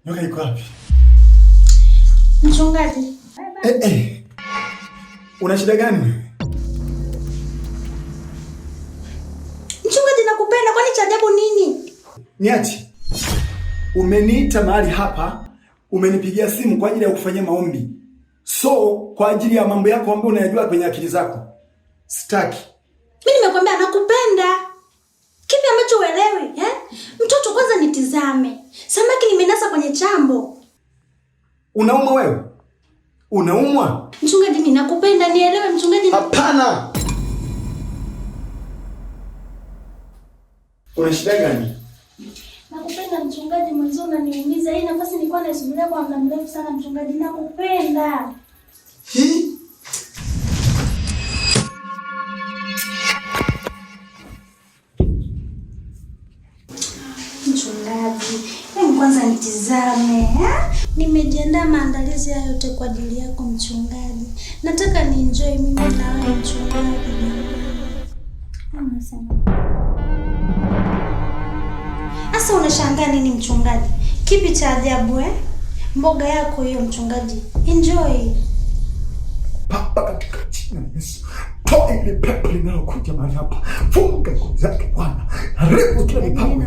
Nyoka iko wapi? Mchungaji. Una shida gani wewe? Mchungaji, nakupenda, kwani cha ajabu nini? Niache. Umeniita mahali hapa, umenipigia simu kwa ajili ya kufanyia maombi. So, kwa ajili ya mambo yako ambayo unayajua kwenye akili zako. Sitaki. Mimi nimekwambia nakupenda. Kipi ambacho uelewi, eh? Mtoto kwanza nitizame. Samaki nimenasa kwenye chambo. Unaumwa wewe? Unaumwa? Mchungaji, mimi nakupenda, nielewe mchungaji. Hapana. Una shida gani? Nakupenda mchungaji, mwanzo unaniumiza. Hii nafasi nilikuwa naisubiria kwa muda mrefu sana mchungaji, nakupenda. Mchungaji, hebu kwanza nitizame, nimejiandaa maandalizi haya yote kwa ajili yako mchungaji. Nataka nienjoy mimi na wewe mchungaji. Asa unashangaa nini mchungaji? Kipi cha ajabu Mboga yako hiyo mchungaji. Enjoy. Baba, katika jina la Yesu, toa ile pepo linalokuja mahali hapa. Funga nguvu zake Bwana. Haribu kila mipango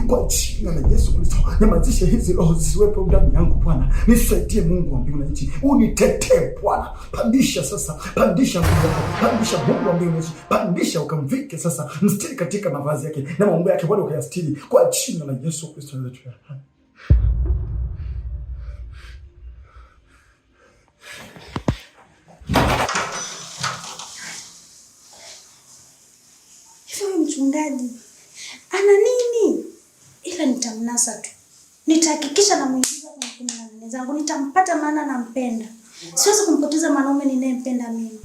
kwa jina la Yesu Kristo. Nyamazisha hizi roho zisiwepo ndani yangu Bwana. Nisaidie Mungu wa mbingu na nchi. Unitetee Bwana. Pandisha sasa. Pandisha nguvu zako. Pandisha Mungu wa mbingu na nchi. Pandisha ukamvike sasa. Mstiri katika mavazi yake na mambo yake Bwana, ukayastiri kwa jina la Yesu Kristo. Mchungaji ana nini? Ila nitamnasa tu. Nitahakikisha na muingiza kwenye kumi na nne zangu. Nitampata maana nampenda. Siwezi kumpoteza mwanaume ninayempenda mimi.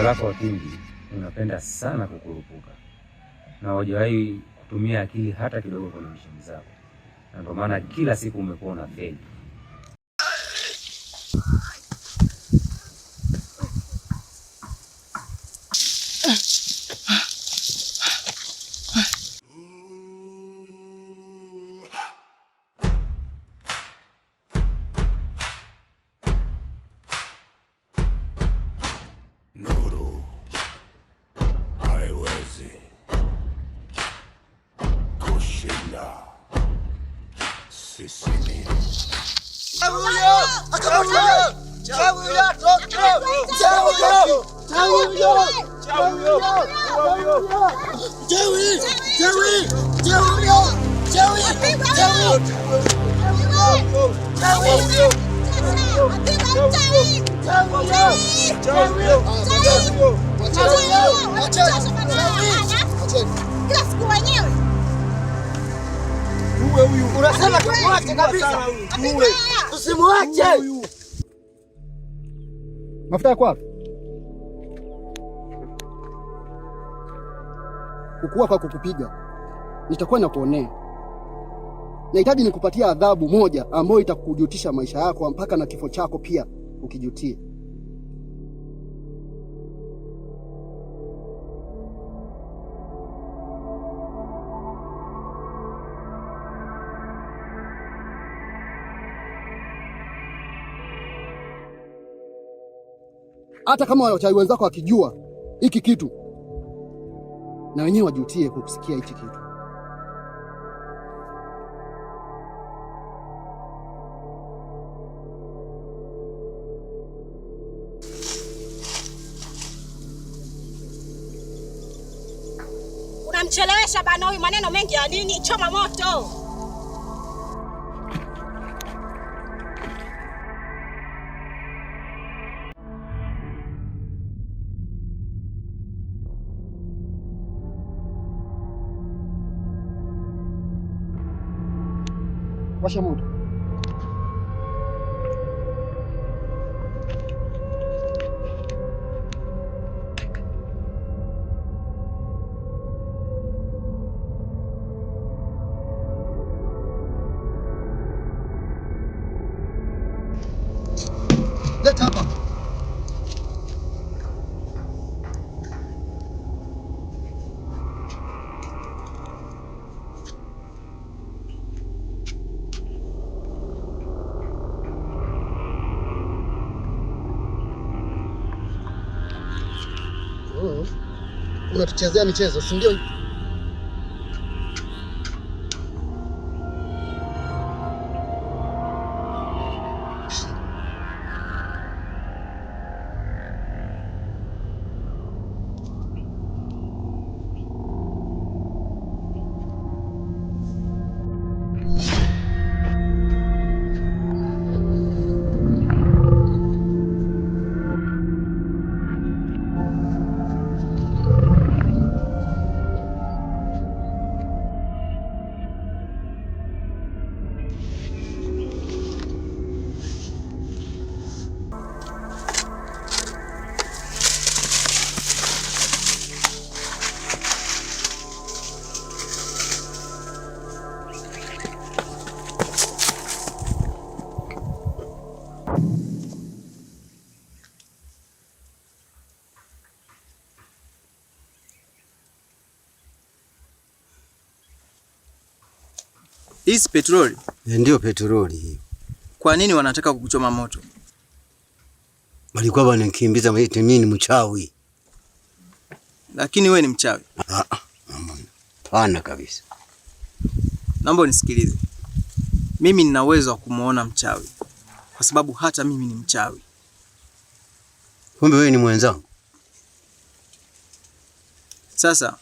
Lako akili unapenda sana kukurupuka na hujawahi kutumia akili hata kidogo kwenye mishimu zako, na ndio maana kila siku umekuwa unafeli. Kila siku Usimwache kabisa. Usimwache. Mafuta yako wapi? Kukua kwa kukupiga nitakuwa nakuonea. Nahitaji nikupatia adhabu moja ambayo itakujutisha maisha yako mpaka na kifo chako pia ukijutie. Hata kama wachawi wenzako wakijua hiki kitu, na wenyewe wajutie kukusikia hiki kitu. Unamchelewesha bana, huyu maneno mengi ya nini? Choma moto. Washa moto. Leta hapa. Unatuchezea michezo, si ndio? Hii petroli? Ndio petroli hiyo. Kwa nini wanataka kukuchoma moto? Walikuwa wananikimbiza mimi ni mchawi. Lakini wewe ni mchawi? Hapana kabisa. Naomba unisikilize. Mimi nina uwezo wa kumuona mchawi. Kwa sababu hata mimi ni mchawi. Kumbe wewe ni mwenzangu? Sasa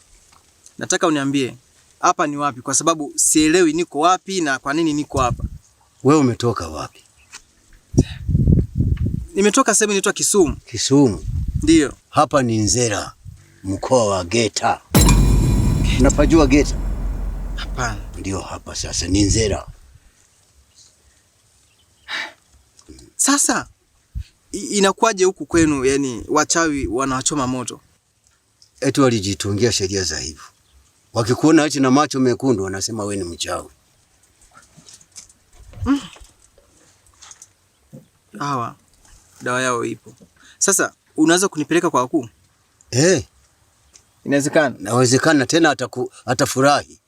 nataka uniambie hapa ni wapi, kwa sababu sielewi niko wapi na kwa nini niko hapa. Wewe umetoka wapi? Nimetoka sehemu inaitwa Kisumu. Kisumu? Ndio. Hapa ni Nzera, mkoa wa Geita. Unapajua Geita? Hapana. Ndio hapa sasa ni Nzera. Sasa inakuwaje huku kwenu, yani wachawi wanawachoma moto? Eti walijitungia sheria za hivyo. Wakikuona eti na macho mekundu wanasema wewe ni mchawi. Hawa dawa yao ipo. Sasa unaweza kunipeleka kwa wakuu? Inawezekana. Inawezekana, tena atafurahi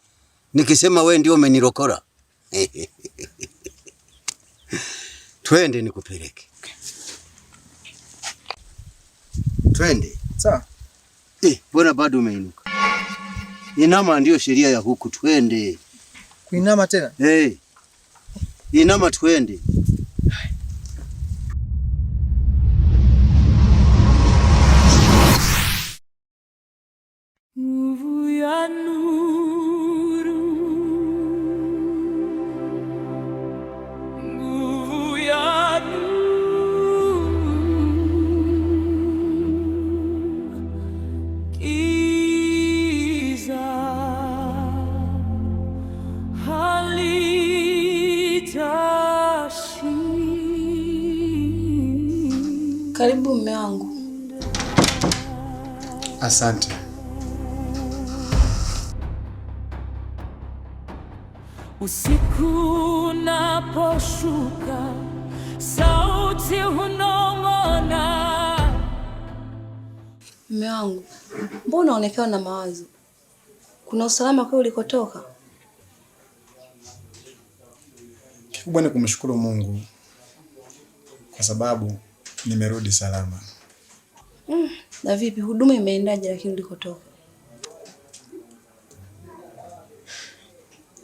nikisema wewe ndio umenirokora. Twende nikupeleke. Twende. Sawa. Bwana bado umeinuka. Inama ndio sheria ya huku, twende. Kuinama tena? Inama twende. Nguvu ya nuru, nguvu ya nuru, giza halitawala. Karibu mume wangu. Asante. Usiku unaposhuka, sauti hunong'ona. Mume wangu, mbona unaonekana na mawazo? Kuna usalama kwa ulikotoka? Kikubwa ni kumshukuru Mungu kwa sababu nimerudi salama. Na vipi huduma imeendaje lakini ulikotoka?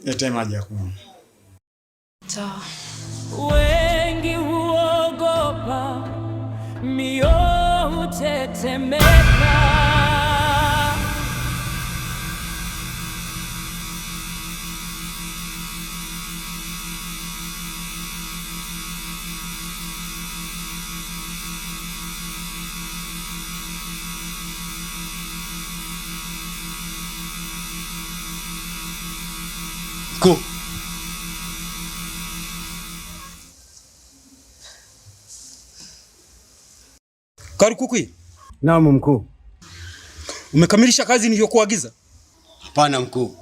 Lete maji ya kunywa. Sawa. Wengi huogopa, mioyo hutetemeka. Mkuu. Karukukwi. Naam mkuu. Umekamilisha kazi niliyokuagiza? Hapana mkuu.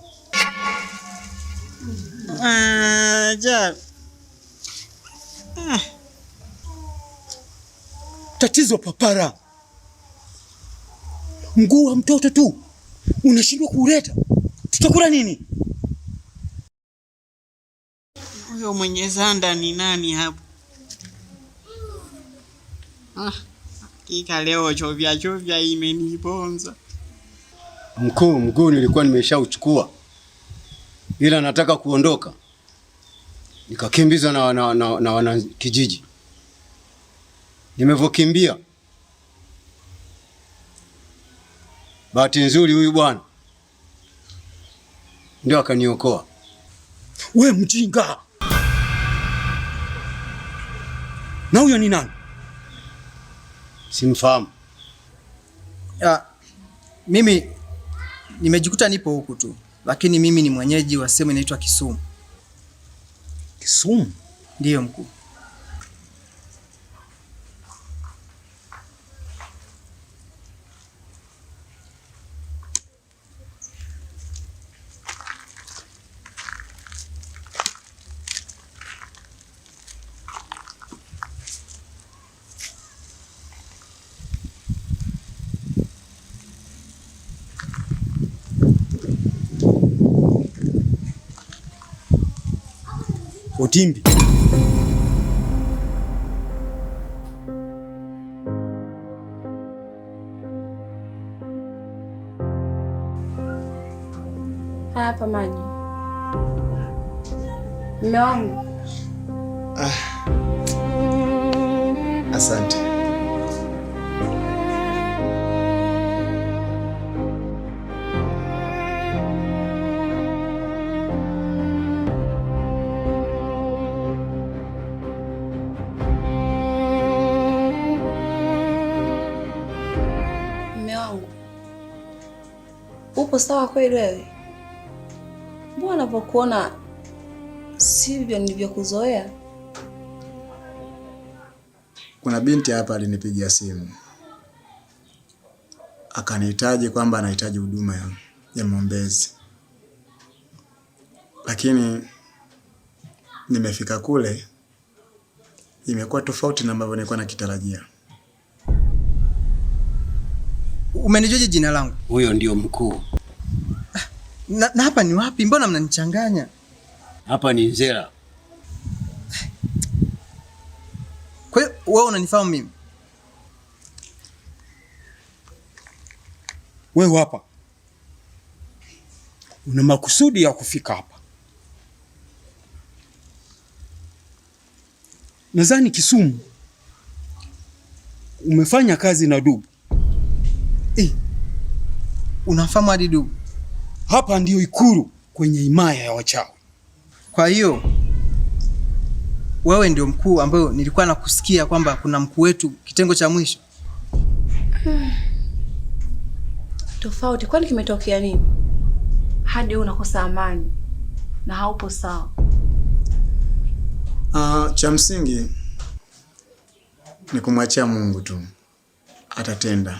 Tatizo papara. Mguu wa mtoto tu unashindwa kuuleta. Tutakula nini? Huyo mwenye zanda ni nani hapo? Kika leo chovya imeniponza. Mguu nilikuwa nimeshauchukua. Ila nataka kuondoka. Nikakimbizwa na wana kijiji. Nimevokimbia. Bahati nzuri huyu bwana ndio akaniokoa. We mjinga. Na huyo ni nani? Simfahamu. Mimi nimejikuta nipo huku tu, lakini mimi ni mwenyeji wa sehemu inaitwa Kisumu. Kisumu? Ndiyo mkuu. Otimbi. Hapa maji. Mume wangu. Asante. Upo sawa kweli wewe? Mbona ninapokuona sivyo nilivyokuzoea? Kuna binti hapa alinipigia simu. Akanihitaji kwamba anahitaji huduma ya maombezi. Lakini nimefika kule imekuwa tofauti na ambavyo nilikuwa nakitarajia. Umenijuaje jina langu? Huyo ndio mkuu. Na hapa ni wapi? Mbona mnanichanganya? Hapa ni Nzera. Kwa hiyo wewe unanifahamu mimi? Wewe hapa una makusudi ya kufika hapa. Nadhani Kisumu umefanya kazi na Dubu. Unafahamu hadi Dubu? Hapa ndio Ikulu kwenye himaya ya wachawi. Kwa hiyo wewe ndio mkuu ambaye nilikuwa nakusikia kwamba kuna mkuu wetu kitengo cha mwisho. Tofauti, kwani kimetokea nini? Hadi unakosa amani na haupo sawa. Cha msingi ni kumwachia Mungu tu, atatenda.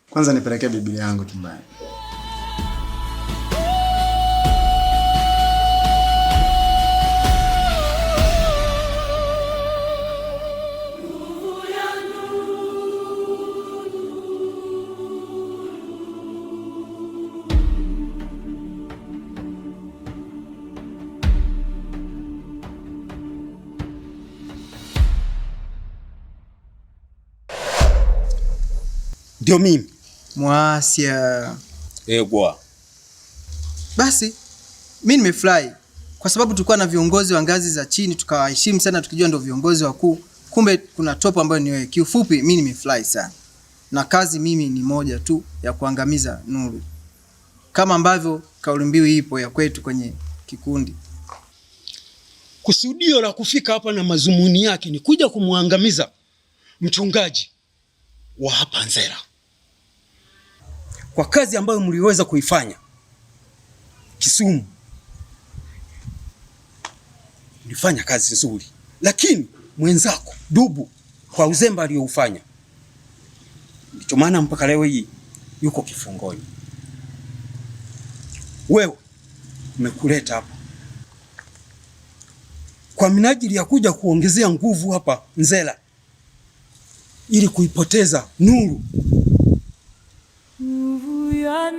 Kwanza nipelekee Biblia yangu chumbani. Ndio mimi. Mwasia. Bwa. Basi mimi nimefurahi kwa sababu tulikuwa na viongozi wa ngazi za chini tukawaheshimu sana tukijua ndio viongozi wakuu. Kumbe kuna top ambayo ni wewe. Kiufupi mimi nimefurahi sana. Na kazi mimi ni moja tu ya kuangamiza nuru. Kama ambavyo kauli mbiu ipo ya kwetu kwenye kikundi. Kusudio la kufika hapa na mazumuni yake ni kuja kumwangamiza mchungaji wa hapa Nzera. Kwa kazi ambayo mliweza kuifanya Kisumu, mlifanya kazi nzuri, lakini mwenzako Dubu kwa uzembe alioufanya, ndicho maana mpaka leo hii yuko kifungoni. Wewe umekuleta hapa kwa minajili ya kuja kuongezea nguvu hapa Nzera ili kuipoteza nuru. Nguvu ya